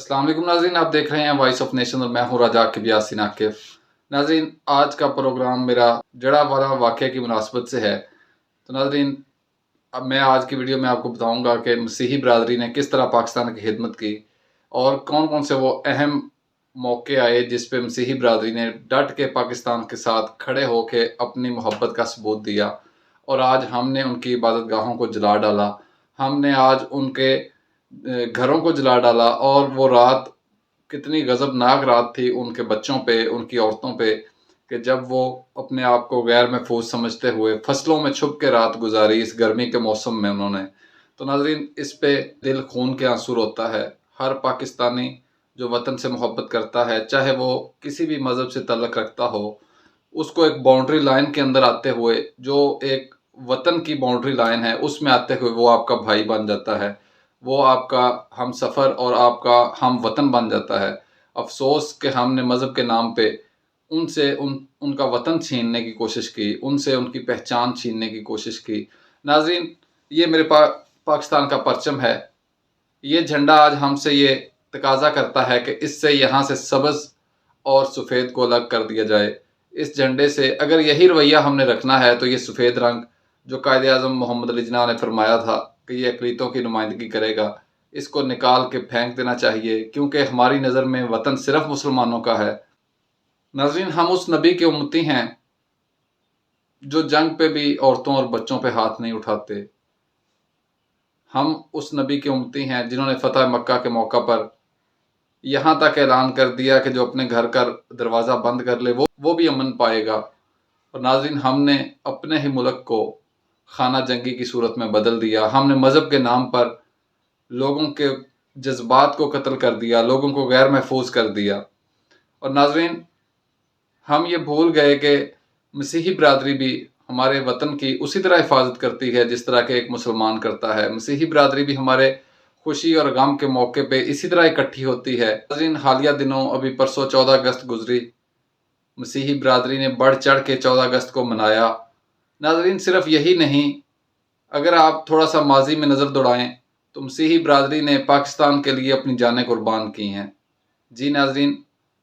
अस्सलाम वालेकुम नाज़रीन, आप देख रहे हैं वॉइस ऑफ नेशन और मैं हूँ रज़ाक यासीन आकिब। नाज़रीन, आज का प्रोग्राम मेरा जड़ा वाला वाक़या की मुनासबत से है। तो नाज़रीन, अब मैं आज की वीडियो में आपको बताऊंगा कि मसीही बरादरी ने किस तरह पाकिस्तान की खिदमत की और कौन कौन से वो अहम मौके आए जिस पे मसीही बरादरी ने डट के पाकिस्तान के साथ खड़े होकर अपनी मोहब्बत का सबूत दिया। और आज हमने उनकी इबादत गाहों को जला डाला, हमने आज उनके घरों को जला डाला। और वो रात कितनी गज़बनाक रात थी उनके बच्चों पे, उनकी औरतों पे, कि जब वो अपने आप को गैर महफूज समझते हुए फसलों में छुप के रात गुजारी इस गर्मी के मौसम में उन्होंने। तो नाज़रीन, इस पे दिल खून के आंसू रोता है। हर पाकिस्तानी जो वतन से मोहब्बत करता है, चाहे वो किसी भी मज़हब से तल्लुक़ रखता हो, उसको एक बाउंड्री लाइन के अंदर आते हुए, जो एक वतन की बाउंड्री लाइन है उसमें आते हुए वो आपका भाई बन जाता है, वो आपका हम सफ़र और आपका हम वतन बन जाता है। अफसोस कि हमने मज़हब के नाम पे उनसे उनका वतन छीनने की कोशिश की, उनसे उनकी पहचान छीनने की कोशिश की। नाज़रीन, ये मेरे पाकिस्तान का परचम है। ये झंडा आज हमसे ये तकाजा करता है कि इससे यहाँ से सब्ज़ और सफ़ेद को अलग कर दिया जाए। इस झंडे से अगर यही रवैया हमने रखना है तो ये सफ़ेद रंग जो कायदे-आज़म मोहम्मद अली जिन्नाह ने फरमाया था कि ये अक़लीतों की नुमाइंदगी करेगा, इसको निकाल के फेंक देना चाहिए, क्योंकि हमारी नज़र में वतन सिर्फ़ मुसलमानों का है। नाज़रीन, हम उस नबी के उम्मती हैं जो जंग पे भी औरतों और बच्चों पे हाथ नहीं उठाते। हम उस नबी के उम्मती हैं जिन्होंने फ़तह मक्का के मौका पर यहाँ तक ऐलान कर दिया कि जो अपने घर का दरवाज़ा बंद कर ले वो भी अमन पाएगा। और नाज़रीन, हमने अपने ही मुल्क को खाना जंगी की सूरत में बदल दिया। हमने मज़हब के नाम पर लोगों के जज्बात को कत्ल कर दिया, लोगों को गैर महफूज कर दिया। और नाज़रीन, हम ये भूल गए कि मसीही बरादरी भी हमारे वतन की उसी तरह हिफाजत करती है जिस तरह के एक मुसलमान करता है। मसीही बरादरी भी हमारे खुशी और गम के मौके पे इसी तरह इकट्ठी होती है। नाज़रीन, हालिया दिनों अभी परसों 14 अगस्त गुजरी, मसीही बरादरी ने बढ़ चढ़ के 14 अगस्त को मनाया। नाज़रीन, सिर्फ यही नहीं, अगर आप थोड़ा सा माजी में नज़र दौड़ाएं तो मसीही बरादरी ने पाकिस्तान के लिए अपनी जानें कुर्बान की हैं। जी नाज़रीन,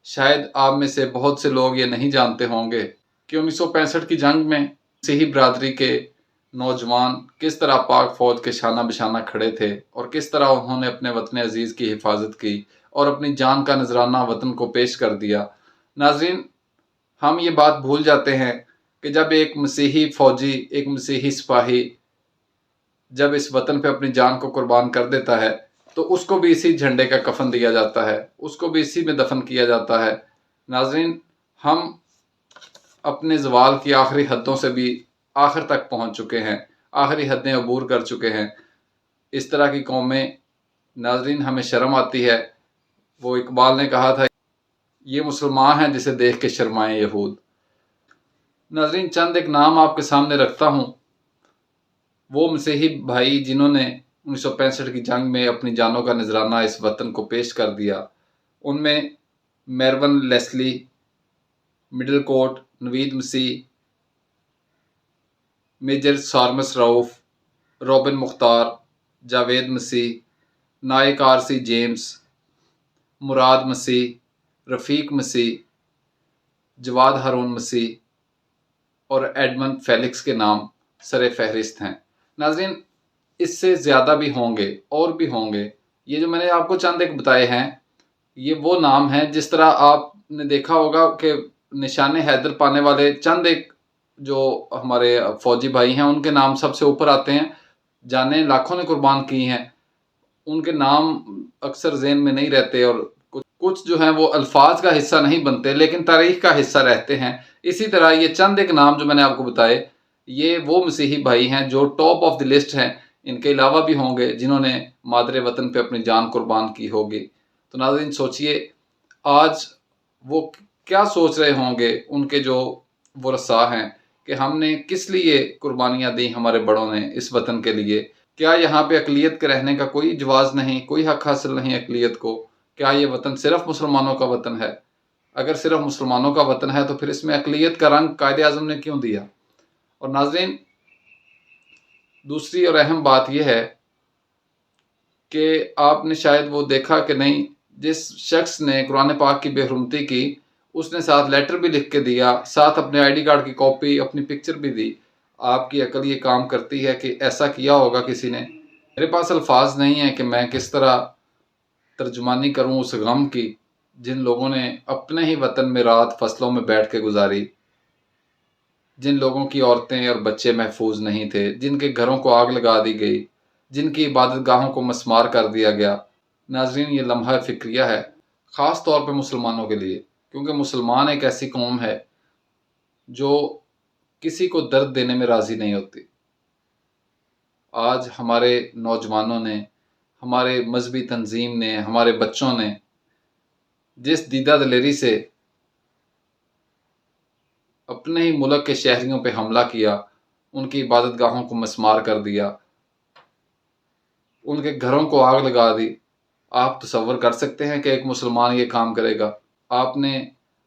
शायद आप में से बहुत से लोग ये नहीं जानते होंगे कि 1965 की जंग में मसीही बरादरी के नौजवान किस तरह पाक फ़ौज के शाना बिशाना खड़े थे और किस तरह उन्होंने अपने वतन अजीज़ की हिफाजत की और अपनी जान का नजराना वतन को पेश कर दिया। नाज़रीन, हम ये बात भूल जाते हैं कि जब एक मसीही फ़ौजी, एक मसीही सिपाही जब इस वतन पे अपनी जान को कुर्बान कर देता है तो उसको भी इसी झंडे का कफन दिया जाता है, उसको भी इसी में दफन किया जाता है। नाज़रीन, हम अपने ज़वाल की आखिरी हदों से भी आखिर तक पहुँच चुके हैं, आखिरी हदें अबूर कर चुके हैं। इस तरह की कौमें, नाज़रीन, हमें शर्म आती है। वो इकबाल ने कहा था, ये मुसलमान है जिसे देख के शर्माए यहूद। नाज़रीन, चंद एक नाम आपके सामने रखता हूँ, वो मसीही भाई जिन्होंने 1965 की जंग में अपनी जानों का नजराना इस वतन को पेश कर दिया। उनमें मेरवन लेस्ली, मिडल कोट नवीद मसीह, मेजर सारमस रऊफ़, रॉबिन मुख्तार, जावेद मसीह, नायक आरसी जेम्स, मुराद मसीह, रफ़ीक मसीह, जवाद हारून मसीह और एडमंड फेलिक्स के नाम सरे फहरिस्त हैं। नाज़रीन, इससे ज़्यादा भी होंगे और भी होंगे। ये जो मैंने आपको चंद एक बताए हैं, ये वो नाम हैं। जिस तरह आपने देखा होगा कि निशाने हैदर पाने वाले चंद एक जो हमारे फ़ौजी भाई हैं उनके नाम सबसे ऊपर आते हैं। जाने लाखों ने कुर्बान की हैं, उनके नाम अक्सर ज़हन में नहीं रहते और कुछ जो हैं वो अल्फाज का हिस्सा नहीं बनते लेकिन तारीख़ का हिस्सा रहते हैं। इसी तरह ये चंद एक नाम जो मैंने आपको बताए, ये वो मसीही भाई हैं जो टॉप ऑफ द लिस्ट हैं। इनके अलावा भी होंगे जिन्होंने मादरे वतन पे अपनी जान कुर्बान की होगी। तो नाज़रीन, सोचिए आज वो क्या सोच रहे होंगे, उनके जो वरसा हैं, कि हमने किस लिए कुर्बानियाँ दी हमारे बड़ों ने इस वतन के लिए। क्या यहाँ पे अक़लियत के रहने का कोई जवाज़ नहीं, कोई हक़ हासिल नहीं अक़लियत को? क्या ये वतन सिर्फ़ मुसलमानों का वतन है? अगर सिर्फ़ मुसलमानों का वतन है तो फिर इसमें अक़लियत का रंग कायदे-आज़म ने क्यों दिया? और नाज़रीन, दूसरी और अहम बात यह है कि आपने शायद वो देखा कि नहीं, جس شخص نے قرآن پاک کی بے حرمتی کی اس نے ساتھ لیٹر بھی لکھ کے دیا، ساتھ اپنے آئی ڈی کارڈ کی کاپی، اپنی پکچر بھی دی۔ آپ کی عقل یہ کام کرتی ہے کہ ایسا کیا ہوگا کسی نے؟ میرے پاس الفاظ نہیں ہیں کہ میں کس طرح ترجمانی کروں اس غم کی جن لوگوں نے اپنے ہی وطن میں رات فصلوں میں بیٹھ کے گزاری، جن لوگوں کی عورتیں اور بچے محفوظ نہیں تھے، جن کے گھروں کو آگ لگا دی گئی، جن کی عبادت گاہوں کو مسمار کر دیا گیا۔ ناظرین، یہ لمحہ فکریہ ہے، خاص طور پہ مسلمانوں کے لیے، کیونکہ مسلمان ایک ایسی قوم ہے جو کسی کو درد دینے میں راضی نہیں ہوتی۔ آج ہمارے نوجوانوں نے، ہمارے مذہبی تنظیم نے، ہمارے بچوں نے جس دیدہ دلیری سے اپنے ہی ملک کے شہریوں پہ حملہ کیا، ان کی عبادت گاہوں کو مسمار کر دیا، ان کے گھروں کو آگ لگا دی۔ آپ تصور کر سکتے ہیں کہ ایک مسلمان یہ کام کرے گا؟ آپ نے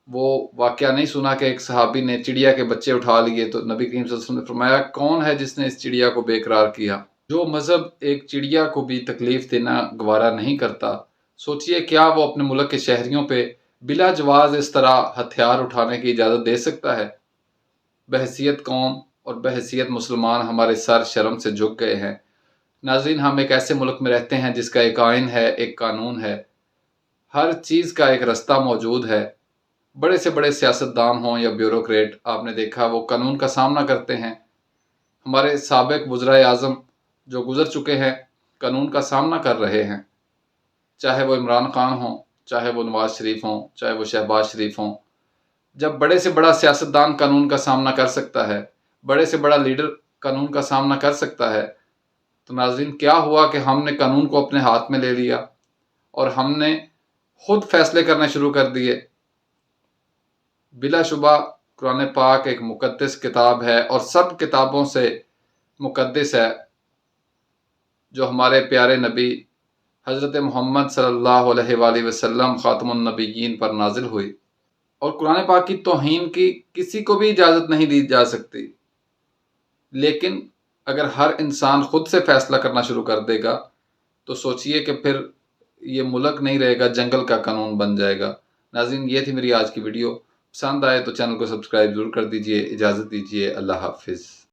وہ واقعہ نہیں سنا کہ ایک صحابی نے چڑیا کے بچے اٹھا لیے تو نبی کریم صلی اللہ علیہ وسلم نے فرمایا کون ہے جس نے اس چڑیا کو بے قرار کیا؟ جو مذہب ایک چڑیا کو بھی تکلیف دینا گوارا نہیں کرتا، سوچئے کیا وہ اپنے ملک کے شہریوں پہ بلا جواز اس طرح ہتھیار اٹھانے کی اجازت دے سکتا ہے؟ بحیثیت قوم اور بحیثیت مسلمان ہمارے سر شرم سے جھک گئے ہیں۔ ناظرین، ہم ایک ایسے ملک میں رہتے ہیں جس کا ایک آئین ہے، ایک قانون ہے، ہر چیز کا ایک رستہ موجود ہے۔ بڑے سے بڑے سیاستدان ہوں یا بیوروکریٹ، آپ نے دیکھا وہ قانون کا سامنا کرتے ہیں۔ ہمارے سابق وزرائے اعظم جو گزر چکے ہیں قانون کا سامنا کر رہے ہیں، چاہے وہ عمران خان ہوں، چاہے وہ نواز شریف ہوں، چاہے وہ شہباز شریف ہوں۔ جب بڑے سے بڑا سیاستدان قانون کا سامنا کر سکتا ہے، بڑے سے بڑا لیڈر قانون کا سامنا کر سکتا ہے، تو ناظرین کیا ہوا کہ ہم نے قانون کو اپنے ہاتھ میں لے لیا اور ہم نے خود فیصلے کرنے شروع کر دیے۔ بلا شبہ قرآن پاک ایک مقدس کتاب ہے اور سب کتابوں سے مقدس ہے، جو ہمارے پیارے نبی حضرت محمد صلی اللہ علیہ وآلہ وسلم خاتم النبیین پر نازل ہوئی، اور قرآن پاک کی توہین کی کسی کو بھی اجازت نہیں دی جا سکتی۔ لیکن اگر ہر انسان خود سے فیصلہ کرنا شروع کر دے گا تو سوچئے کہ پھر یہ ملک نہیں رہے گا، جنگل کا قانون بن جائے گا۔ ناظرین، یہ تھی میری آج کی ویڈیو، پسند آئے تو چینل کو سبسکرائب ضرور کر دیجئے۔ اجازت دیجئے، اللہ حافظ۔